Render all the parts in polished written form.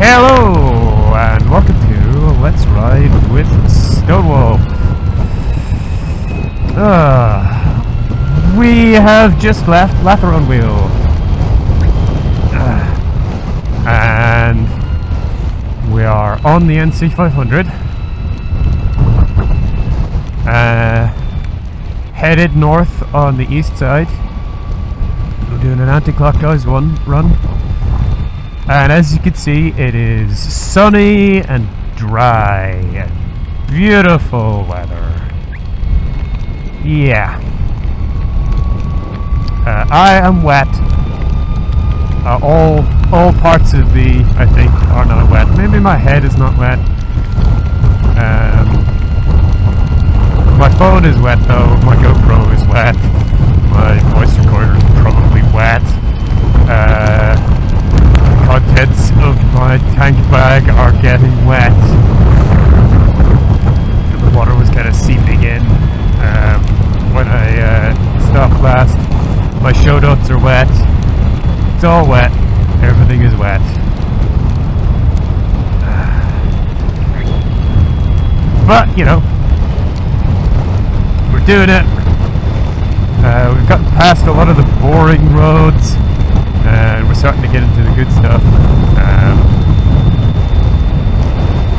Hello, and welcome to Let's Ride with Stonewolf. We have just left Latheronwheel. And we are on the NC500. Headed north on the east side. We're doing an anti-clockwise run. And as you can see, it is sunny and dry and beautiful weather. Yeah. I am wet. All parts of me, I think, are not wet. Maybe my head is not wet. My phone is wet though. My GoPro is wet. My voice recorder is probably wet. Contents of my tank bag are getting wet. The water was kind of seeping in when I stopped last. My show notes are wet. It's all wet. Everything is wet. But, you know, we're doing it. We've gotten past a lot of the boring roads. And we're starting to get into the good stuff.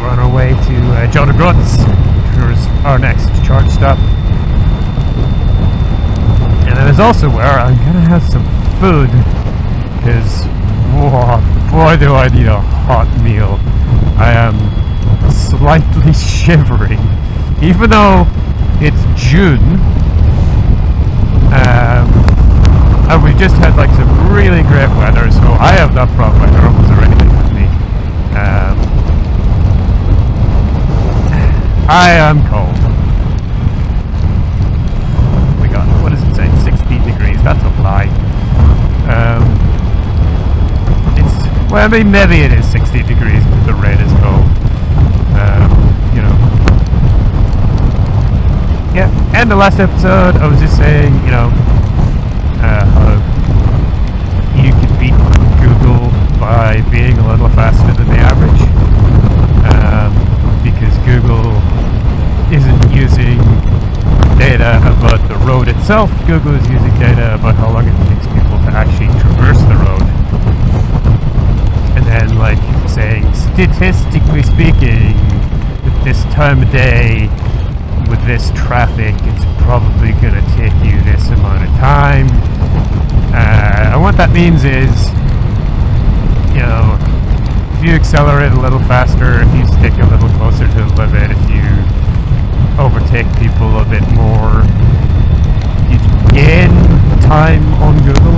We're on our way to John O'Groats, which is our next charge stop. And that is also where I'm going to have some food, because, boy do I need a hot meal. I am slightly shivering, even though it's June. And we just had like some really great weather, so I have not brought my thermals or anything with me. I am cold. Oh my god, what does it say? 16 degrees, that's a lie. Well, I mean, maybe it is 16 degrees, but the rain is cold. You know. Yeah, and the last episode, I was just saying, you know, you can beat Google by being a little faster than the average, because Google isn't using data about the road itself. Google is using data about how long it takes people to actually traverse the road, and then like saying, statistically speaking, at this time of day with this traffic, it's probably going to take you this amount of time. And what that means is, you know, if you accelerate a little faster, if you stick a little closer to the limit, if you overtake people a bit more, you gain time on Google.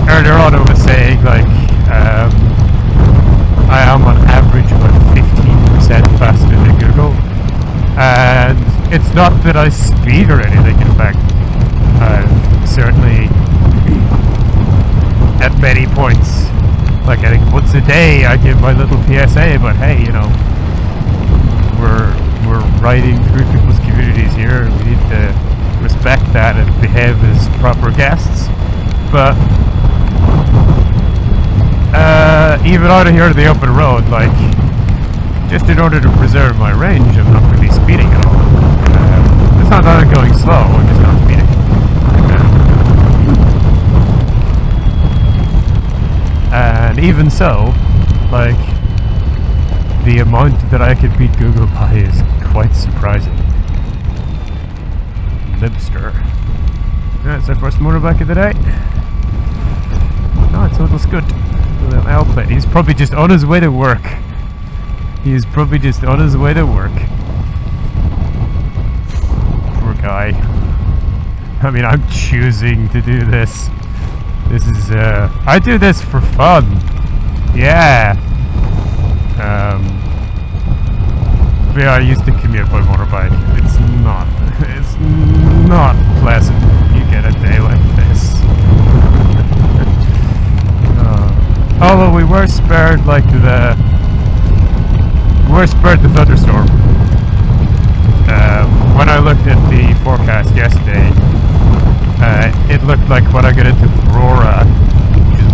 Earlier on I was saying, like, I am on average about 15% faster than Google. And it's not that I speed or anything, in fact. I've certainly, at many points, like I think once a day I give my little PSA, but hey, you know, we're riding through people's communities here, and we need to respect that and behave as proper guests. But even out of here to the open road, like, just in order to preserve my range, I'm not really speeding at all. It's not that I'm going slow, I'm just not speeding. And even so, like, the amount that I could beat Google by is quite surprising. Libster. That's our first motorbike of the day. No, it looks good. With an L plate. He's probably just on his way to work. He's probably just on his way to work. Poor guy. I mean, I'm choosing to do this. This is, I do this for fun. Yeah. But yeah, I used to commute by motorbike. It's not pleasant when you get a day like this. Although we were spared, like, the thunderstorm. When I looked at the forecast yesterday, it looked like when I got into Aurora, which is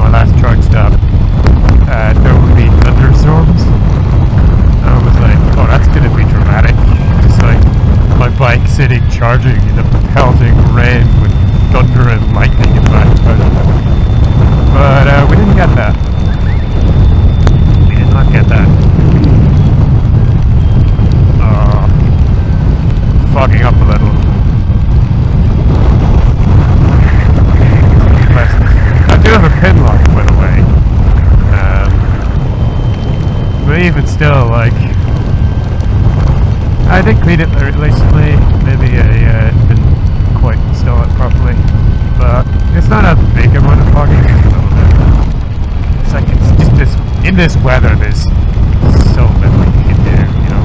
still, like, I did clean it recently. Maybe I didn't quite install it properly, but it's not a big amount of fogging. Just a little bit. It's like it's just this in this weather. There's so little you can do, you know.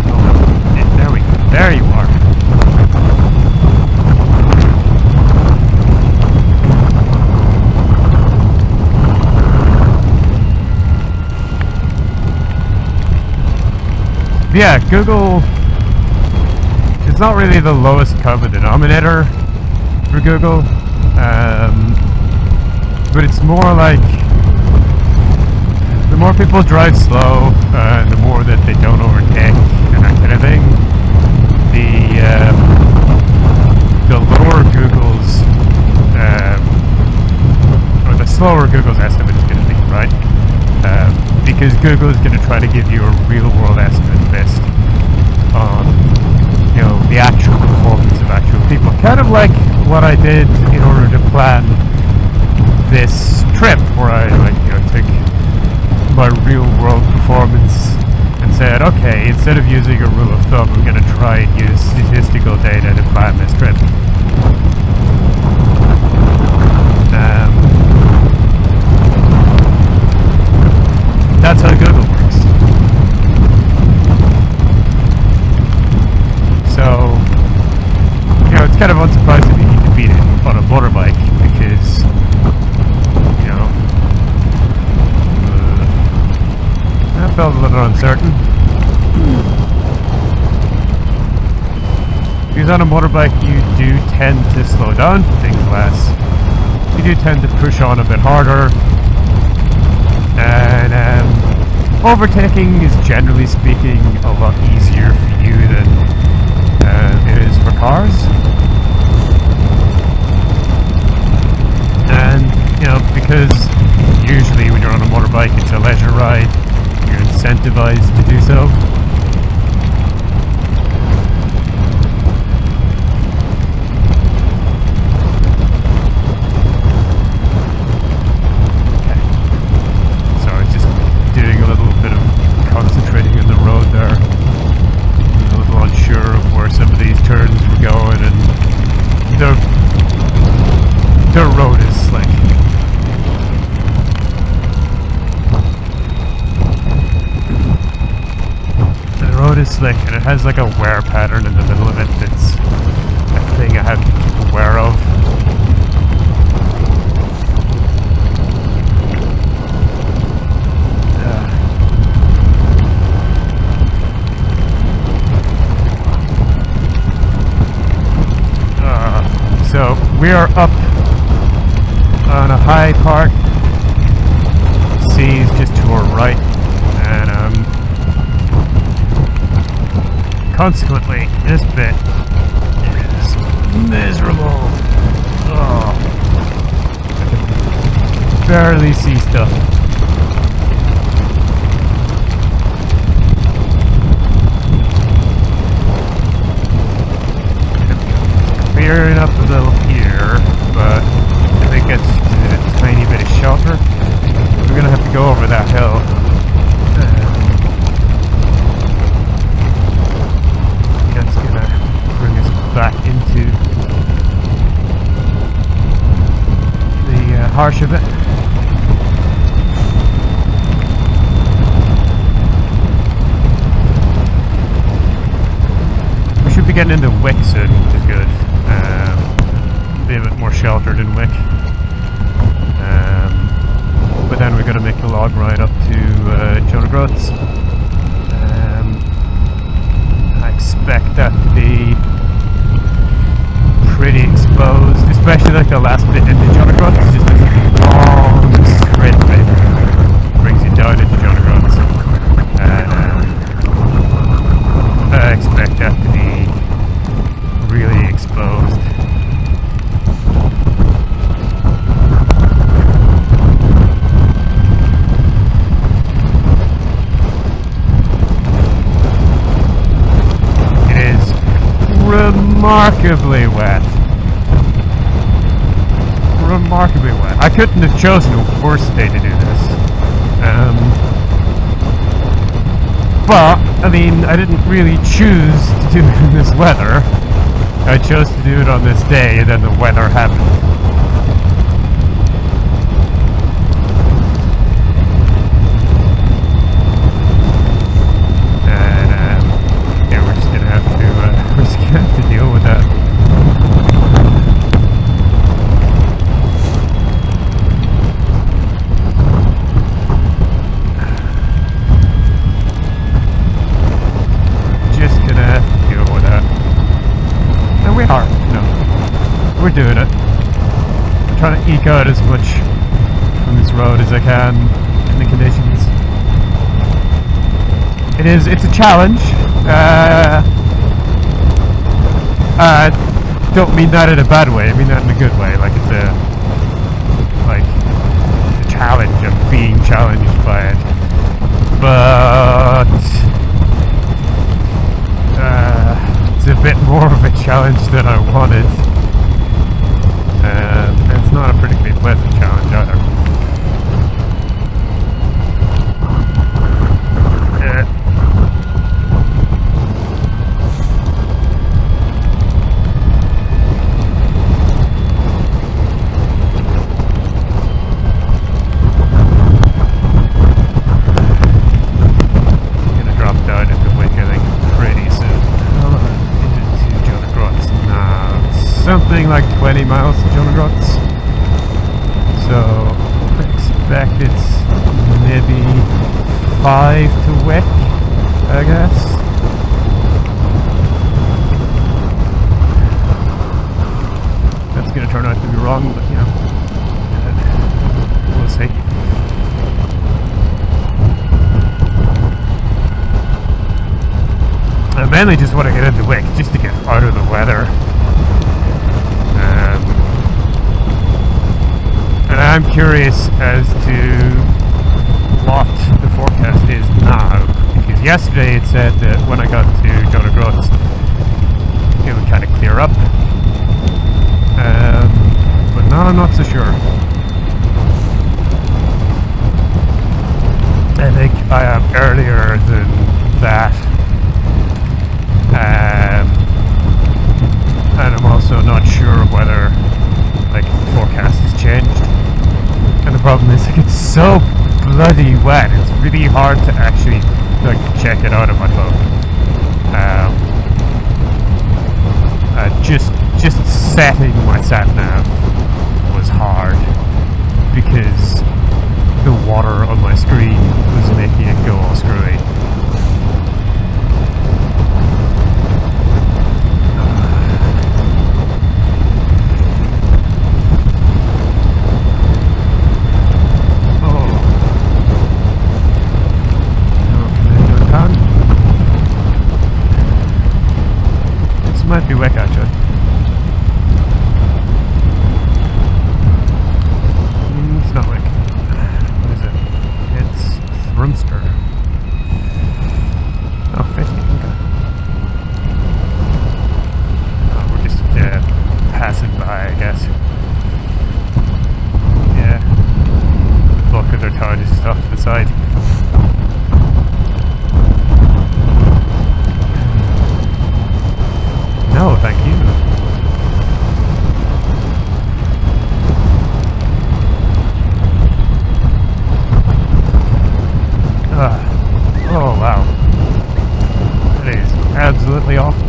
Oh, there we go. There you are. Yeah, Google, it's not really the lowest common denominator for Google, but it's more like the more people drive slow, the more that they don't overtake and that kind of thing, the lower Google's, or the slower Google's estimate is going to be, right? Because Google is going to try to give you a real-world estimate based on, you know, the actual performance of actual people. Kind of like what I did in order to plan this trip, where I, like, you know, took my real-world performance and said, okay, instead of using a rule of thumb, I'm going to try and use statistical data to plan this trip. That's how Google works. So, you know, it's kind of unsurprising that you can beat it on a motorbike because, you know, I felt a little uncertain. Because on a motorbike you do tend to slow down for things less. You do tend to push on a bit harder. And overtaking is, generally speaking, a lot easier for you than it is for cars. And, you know, because usually when you're on a motorbike it's a leisure ride, you're incentivized to do so. Concentrating on the road there. I'm a little unsure of where some of these turns were going, and the road is slick. The road is slick, and it has like a wear pattern in the middle of it that's a thing I have to keep aware of. So we are up on a high part. Sea is just to our right, and consequently, this bit is miserable. Oh, I can barely see stuff. Clearing up a little here, but if it gets to a tiny bit of shelter, we're gonna have to go over that hill. That's gonna bring us back into the harsh of it. We should be getting into Wick soon, which is good. Be a bit more sheltered in Wick, but then we're going to make a log ride up to Jonagroats. I expect that to be pretty exposed, especially like the last bit into Jonagroats. It's just this long straight bit brings you down into Jonagroats, and I expect that to be really exposed. Remarkably wet. Remarkably wet. I couldn't have chosen a worse day to do this. But, I mean, I didn't really choose to do it in this weather. I chose to do it on this day, and then the weather happened. And, yeah, we're just gonna have to deal with that. We're doing it. I'm trying to eke out as much from this road as I can in the conditions. It's a challenge. I don't mean that in a bad way, I mean that in a good way. Like it's a challenge, I'm being challenged by it. But it's a bit more of a challenge than I wanted. And it's not a particularly pleasant challenge either. I'm gonna drop down into the wick, I think, pretty soon. How long is it to Jonah Grotz? Nah, it's something like 20 miles to Jonah Grotz. So I expect it's maybe 5 to Wick, I guess. That's gonna turn out to be wrong, but you know, we'll see. I mainly just want to get into Wick, just to get out of the weather. And I'm curious as to what the forecast is now, because yesterday it said that when I got to Jonah Grotz it would kind of clear up, but now I'm not so sure. I think I am earlier than that, and I'm also not sure whether the forecast has changed. And the problem is, it's so bloody wet. It's really hard to actually check it out on my phone. Just setting my sat nav was hard because the water on my screen was making it go all screwy. Might be Wick actually. It's not Wick. What is it? It's Thrumster. Oh, 50. Okay. Oh, we're just passing by, I guess. Yeah. The bulk of their town is just off to the side. No, thank you. Oh, wow. That is absolutely awful.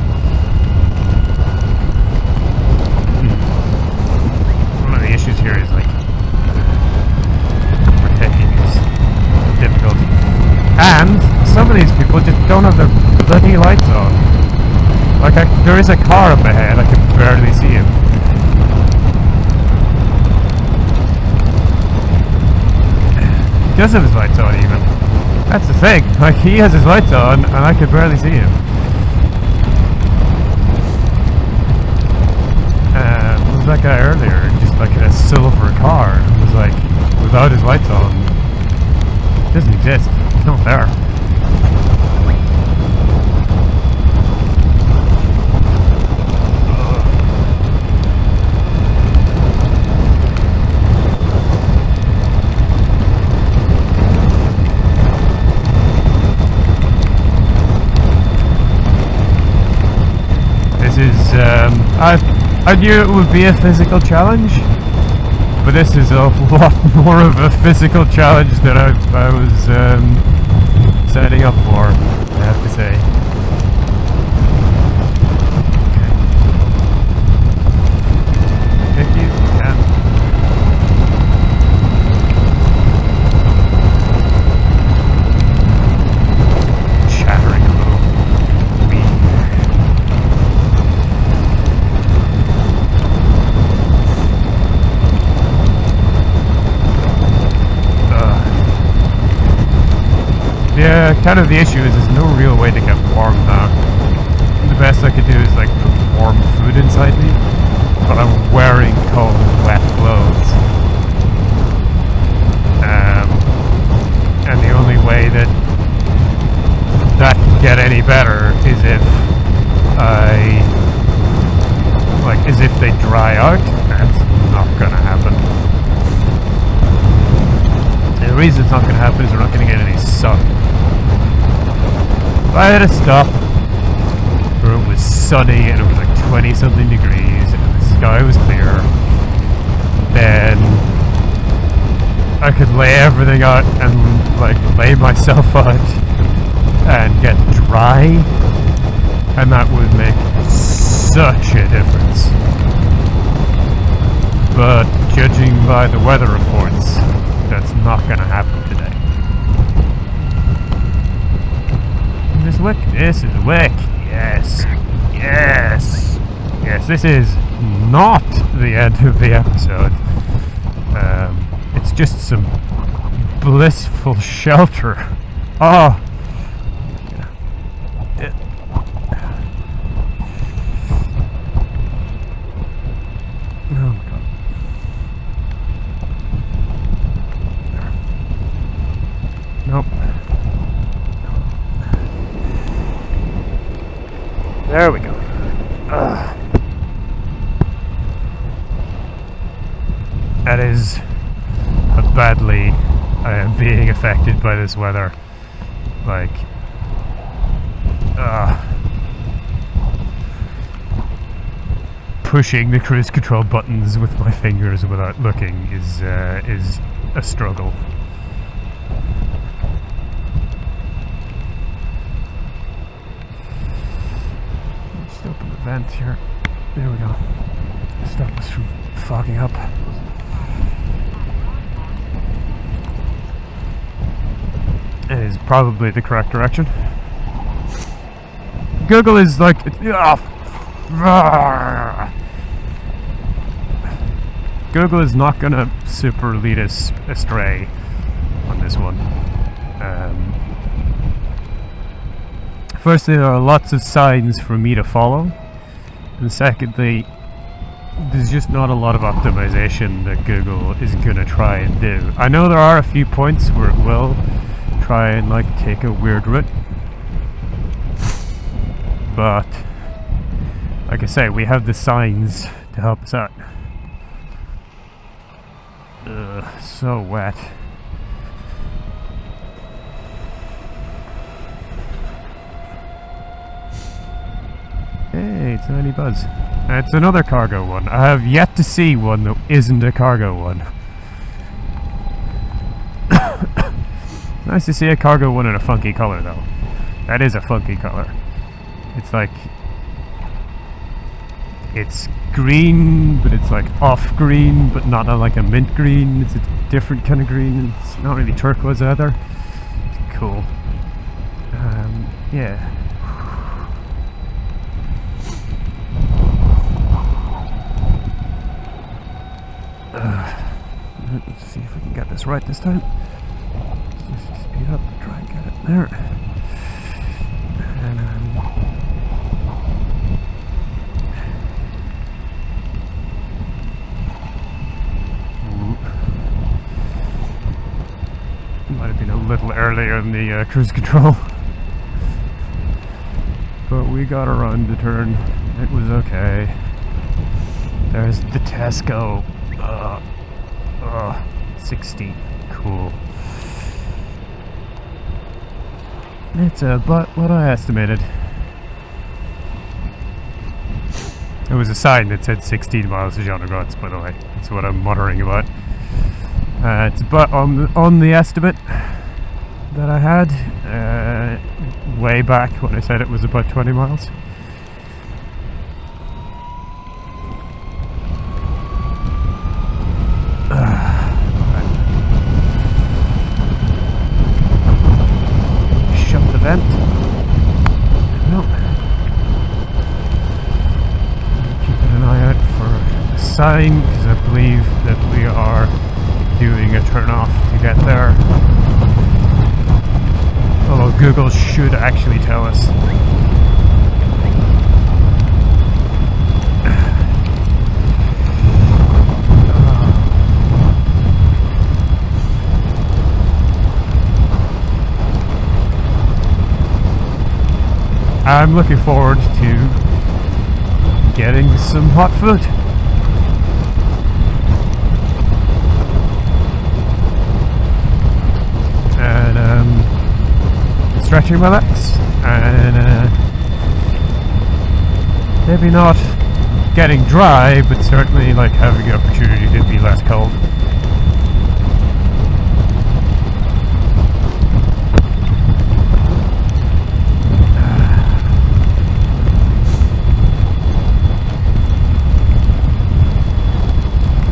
One of the issues here is protecting is difficult. And some of these people just don't have their bloody lights on. There is a car up ahead, I can barely see him. He does have his lights on even. That's the thing, he has his lights on and I could barely see him. There was that guy earlier, just in a silver car, it was without his lights on. It doesn't exist, it's not there. I knew it would be a physical challenge, but this is a lot more of a physical challenge than I was setting up for, I have to say. Okay. Thank you. Yeah. Shattering a little. Yeah, kind of the issue is there's no real way to get warm now. The best I could do is like put warm food inside me, but I'm wearing cold, wet clothes. And the only way that can get any better is if they dry out. That's not gonna happen. The reason it's not gonna happen is we're not gonna get any sun. If I had a stop where it was sunny and it was like 20 something degrees and the sky was clear, then I could lay everything out and like lay myself out and get dry, and that would make such a difference. But judging by the weather reports, that's not gonna happen today. This wick? This is a wick. Yes. Yes. Yes, this is not the end of the episode. It's just some blissful shelter. Oh. Oh my god. Nope. There we go. That is how badly I am being affected by this weather. Like, pushing the cruise control buttons with my fingers without looking is a struggle. Just open the vent here. There we go. Stop us from fogging up. It is probably the correct direction. Google is like... Google is not gonna super lead us astray on this one. Firstly, there are lots of signs for me to follow, and secondly, there's just not a lot of optimization that Google is gonna try and do. I know there are a few points where it will try and like take a weird route, but like I say, we have the signs to help us out. Ugh, so wet. Hey, it's an buzz. It's another cargo one. I have yet to see one that isn't a cargo one. Nice to see a cargo one in a funky color though. That is a funky color. It's like... it's green, but it's like off green, but not like a mint green. It's a different kind of green. It's not really turquoise either. It's cool. Yeah. Let's see if we can get this right this time. Let's speed up, try and get it there. And might have been a little earlier in the cruise control, but we got around the turn. It was okay. There's the Tesco. 60. Cool. It's about what I estimated. There was a sign that said 16 miles to John O'Groats, by the way. That's what I'm muttering about. It's about on the estimate that I had way back when I said it was about 20 miles. Shut the vent. No. Keeping an eye out for a sign, because I believe that we are doing a turn off to get there. Although Google should actually tell us. I'm looking forward to getting some hot food. And stretching my legs, and maybe not getting dry, but certainly like having the opportunity to be less cold.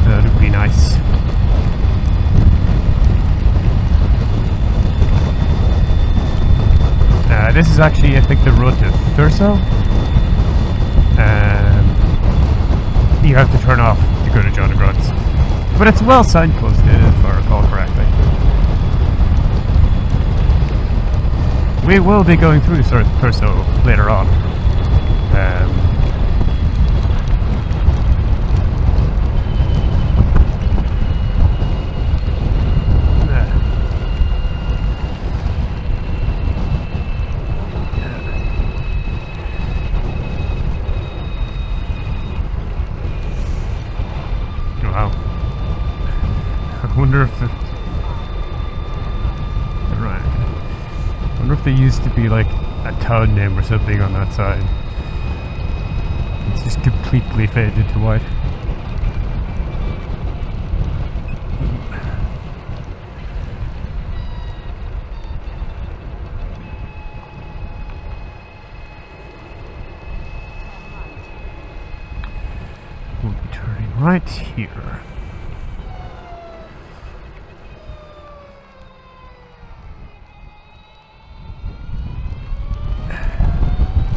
That would be nice. This is actually, I think, the road to Thurso. You have to turn off to go to John O'Groats. But it's well signposted, if I recall correctly. We will be going through Thurso later on. I wonder if there used to be like a town name or something on that side. It's just completely faded to white. We'll be turning right here.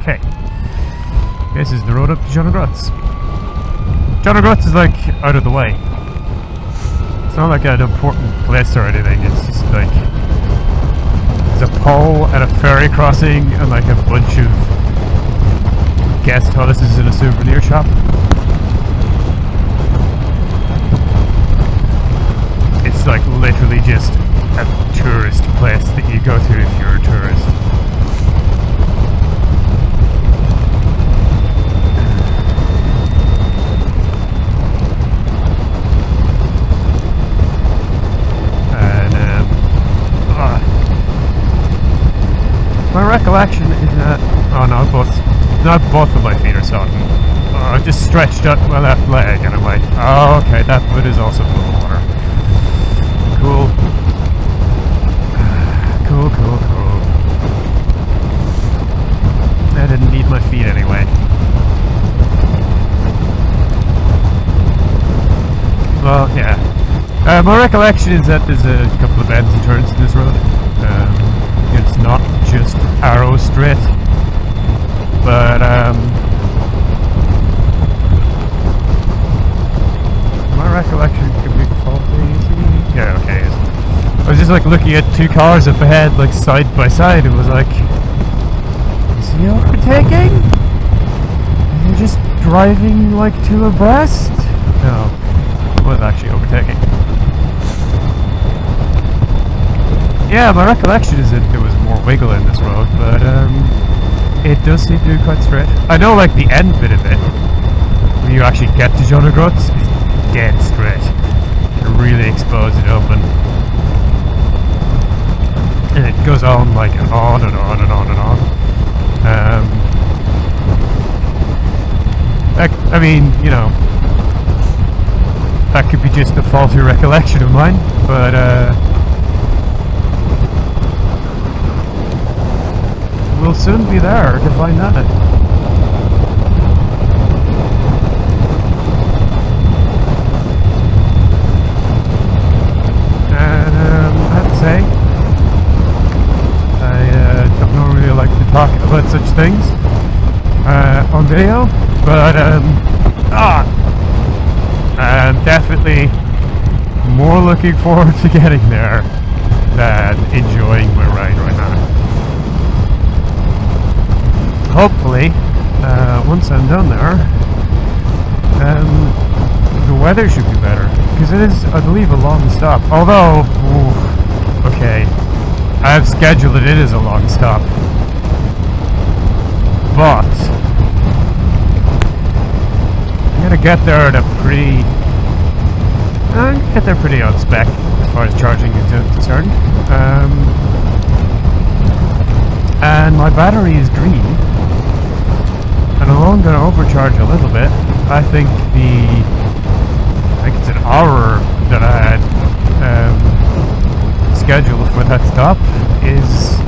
Okay, this is the road up to John O'Groats. John O'Groats is like out of the way. It's not like an important place or anything, it's just like there's a pole at a ferry crossing and like a bunch of guest houses in a souvenir shop. It's like literally just a tourist place that you go to if you're a tourist. My recollection is that, not both of my feet are sodden. I just stretched out my left leg and I'm like, oh okay, that foot is also full of water. Cool. Cool. I didn't need my feet anyway. Well, yeah. My recollection is that there's a couple of bends and turns in this road. It's not just arrow straight, but my recollection could be faulty. Yeah, okay. I was just like looking at two cars up ahead, like side by side. It was like, is he overtaking? Are they just driving like two abreast? No, it was actually overtaking. Yeah, my recollection is that there was more wiggle in this road, but it does seem to be quite straight. I know like the end bit of it, when you actually get to John O'Groats, is dead straight. It really exposed and open. And it goes on like on and on and on and on. I mean, you know, that could be just a faulty recollection of mine, but we'll soon be there to find out. And I have to say, I don't normally like to talk about such things on video, but I'm definitely more looking forward to getting there than enjoying my ride right now. Hopefully, once I'm done there, the weather should be better, because it is, I believe, a long stop. Although, okay, I have scheduled it as a long stop, but I'm gonna get there at a pretty on spec as far as charging is concerned. And my battery is green, and although I'm gonna overcharge a little bit, I think it's an hour that I had scheduled for that stop is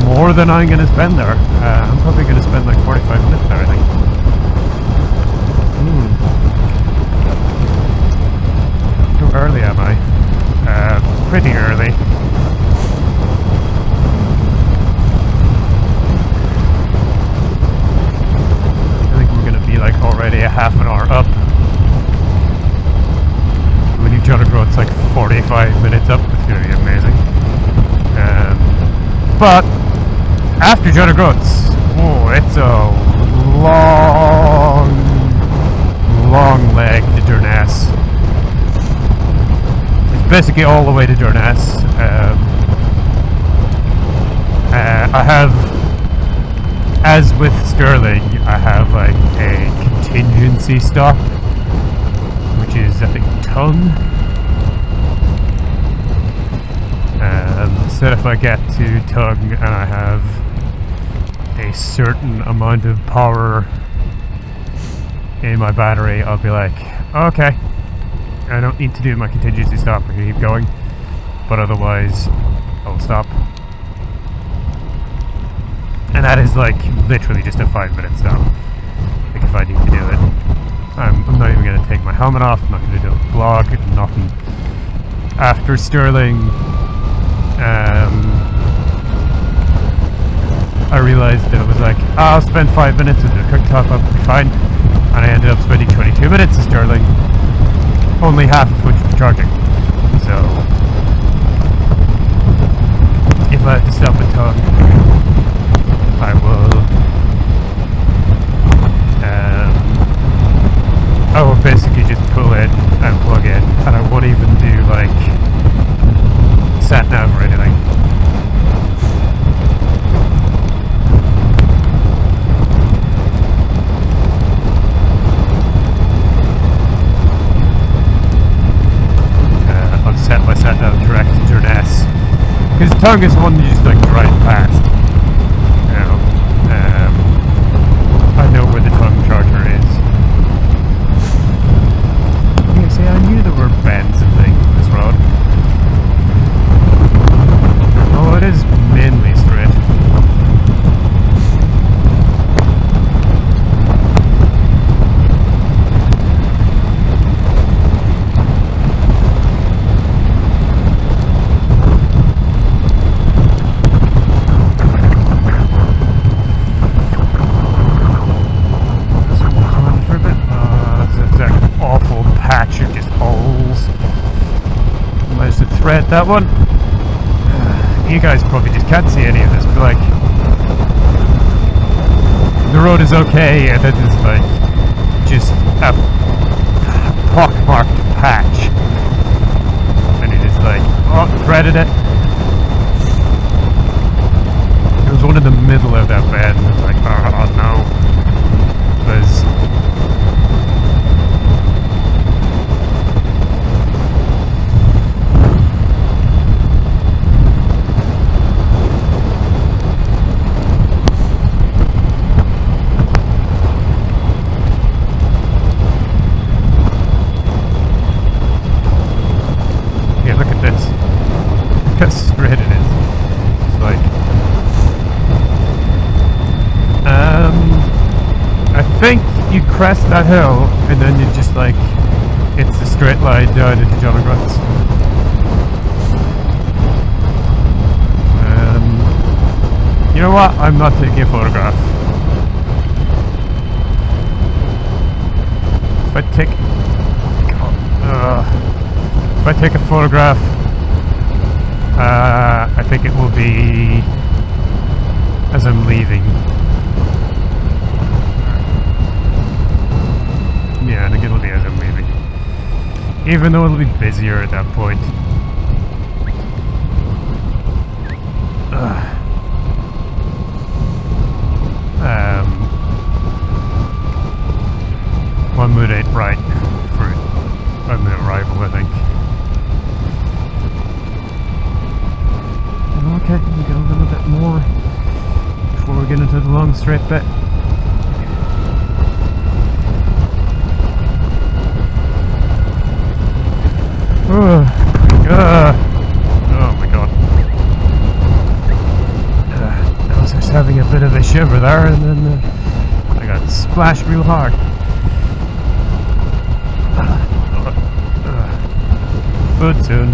more than I'm gonna spend there. I'm probably gonna spend like 45 minutes there, I think. How early am I? Pretty early. I think we're gonna be like already a half an hour up. When you try to grow, it's like 45 minutes up. It's gonna be amazing. But after John O'Groats, it's a long leg to Durness. It's basically all the way to Durness. I have, as with Stirling, I have like a contingency stop, which is I think Tongue. So if I get to Tongue and I have a certain amount of power in my battery, I'll be like, okay, I don't need to do my contingency stop, I can keep going, but otherwise I'll stop. And that is like literally just a 5-minute stop, like if I need to do it. I'm not even going to take my helmet off, I'm not going to do a vlog, nothing. After Stirling, I realised that it was like, I'll spend 5 minutes with the cooktop, I'll be fine. And I ended up spending 22 minutes in Stirling, only half of which was charging. So, if I have to stop at Tongue, I will basically just pull in and plug in, and I won't even do like sat nav or anything. I'll set my sat nav direct to Durness, because Tongue is one you just like drive past. You know, I know where the Tongue charger is. Yeah, see, I knew there were bends and things on this road. Oh, it is mainly straight. Thread that one. You guys probably just can't see any of this, but like the road is okay, and it is like just a pockmarked patch, and it is like, oh, threaded it. It was one in the middle of that bed, and it was like, oh no, there's crest that hill, and then you just like, it's a straight line down into John O'Groats. You know what? I'm not taking a photograph. If I take a photograph, I think it will be as I'm leaving. Yeah, I think it'll be as I'm leaving. Even though it'll be busier at that point. One minute ain't right for an arrival, I think. Okay, we get a little bit more before we get into the long straight bit. Oh my god. I was just having a bit of a shiver there, and then I got splashed real hard. Food soon.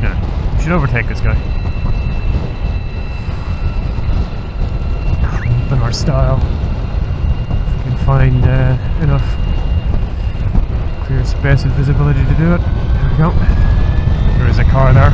Yeah, we should overtake this guy. In our style. If we can find enough clear space and visibility to do it. There we go. There is a car there.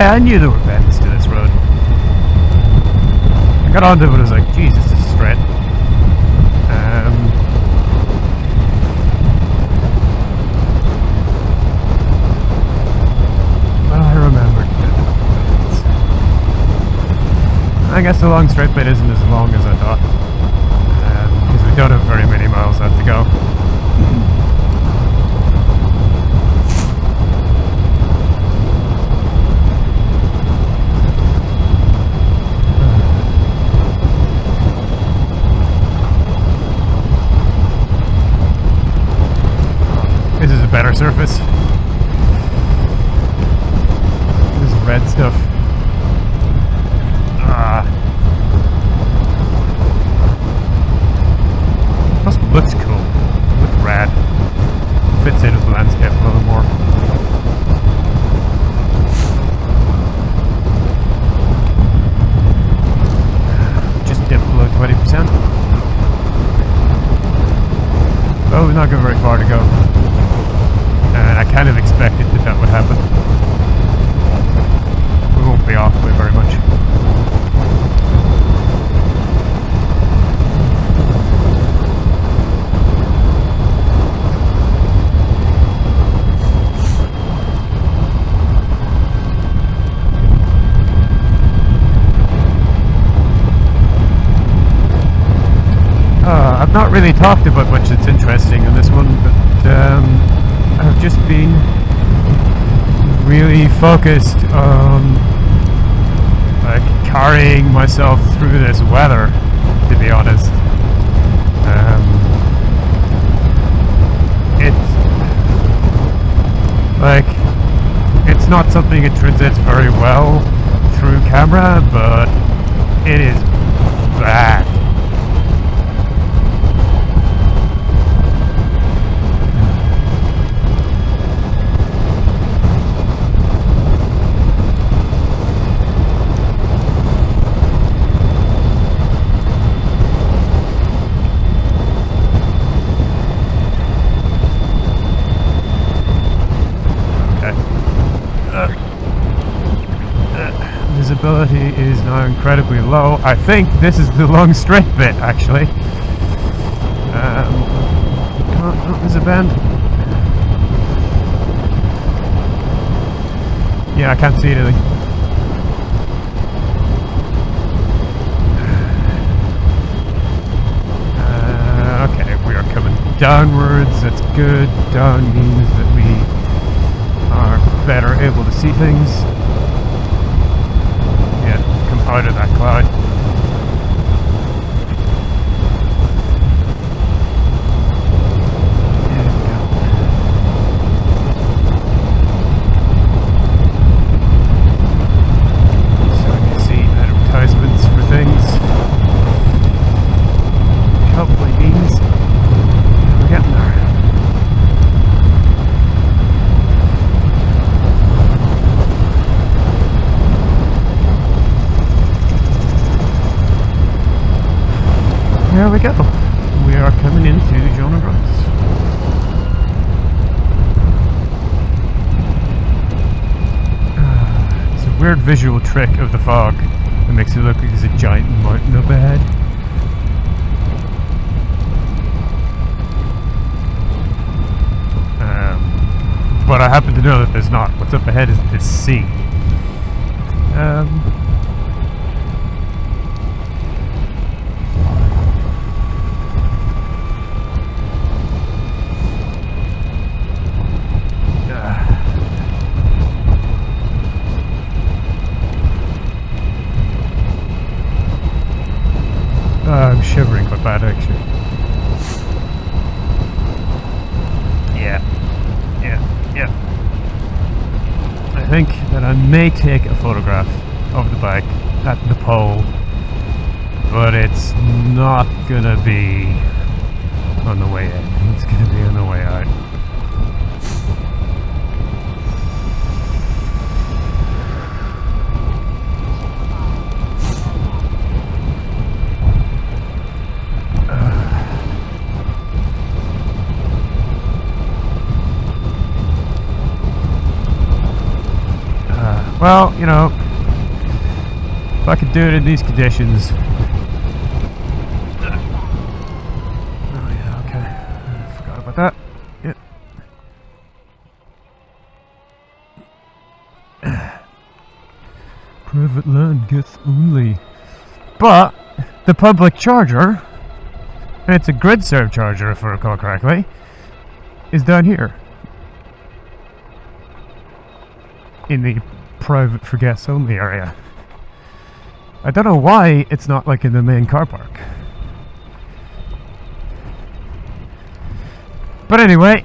I knew there were bends to this road. I got onto it and I was like, Jesus, this is straight. Well, I remembered. I guess the long straight bit isn't as long as I thought. Because we don't have very many miles left to go. Better surface. This red stuff. Plus looks cool. Looks rad. Fits in with the landscape a little more. Just dipped below 20%. Oh, we've not got very far to go. And I kind of expected that would happen. We won't be off by very much. I've not really talked about much that's interesting in this one, but I've just been really focused on like carrying myself through this weather, to be honest. It's not something that translates very well through camera, but it is bad. Visibility is now incredibly low. I think this is the long straight bit, actually. Oh, there's a bend. Yeah, I can't see anything. Okay, we are coming downwards. That's good. Down means that we better able to see things. Yeah, come out of that cloud. There we go. Starting to see advertisements for things. Which hopefully means we're getting there. There we go. We are coming into Jonah Gross. It's a weird visual trick of the fog that makes it look like there's a giant mountain up ahead. But I happen to know that there's not. What's up ahead is the sea. I'm shivering quite bad actually. Yeah. I think that I may take a photograph of the bike at the pole, but it's not gonna be on the way in. It's gonna be on the way out. Well, you know, if I could do it in these conditions. Oh yeah, okay. I forgot about that. Yeah. Private land gets only. But the public charger, and it's a grid serve charger if I recall correctly, is down here. In the private for guests only area. I don't know why it's not like in the main car park. But anyway,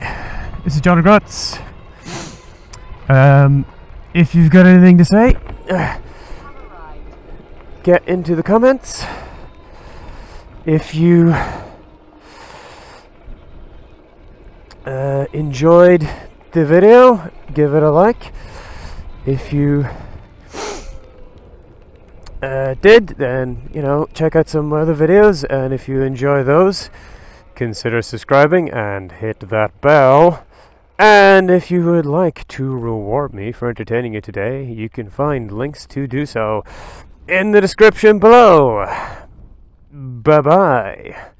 this is John Grutz. If you've got anything to say, get into the comments. If you enjoyed the video, give it a like. If you did, then, you know, check out some other videos, and if you enjoy those, consider subscribing and hit that bell. And if you would like to reward me for entertaining you today, you can find links to do so in the description below. Bye-bye.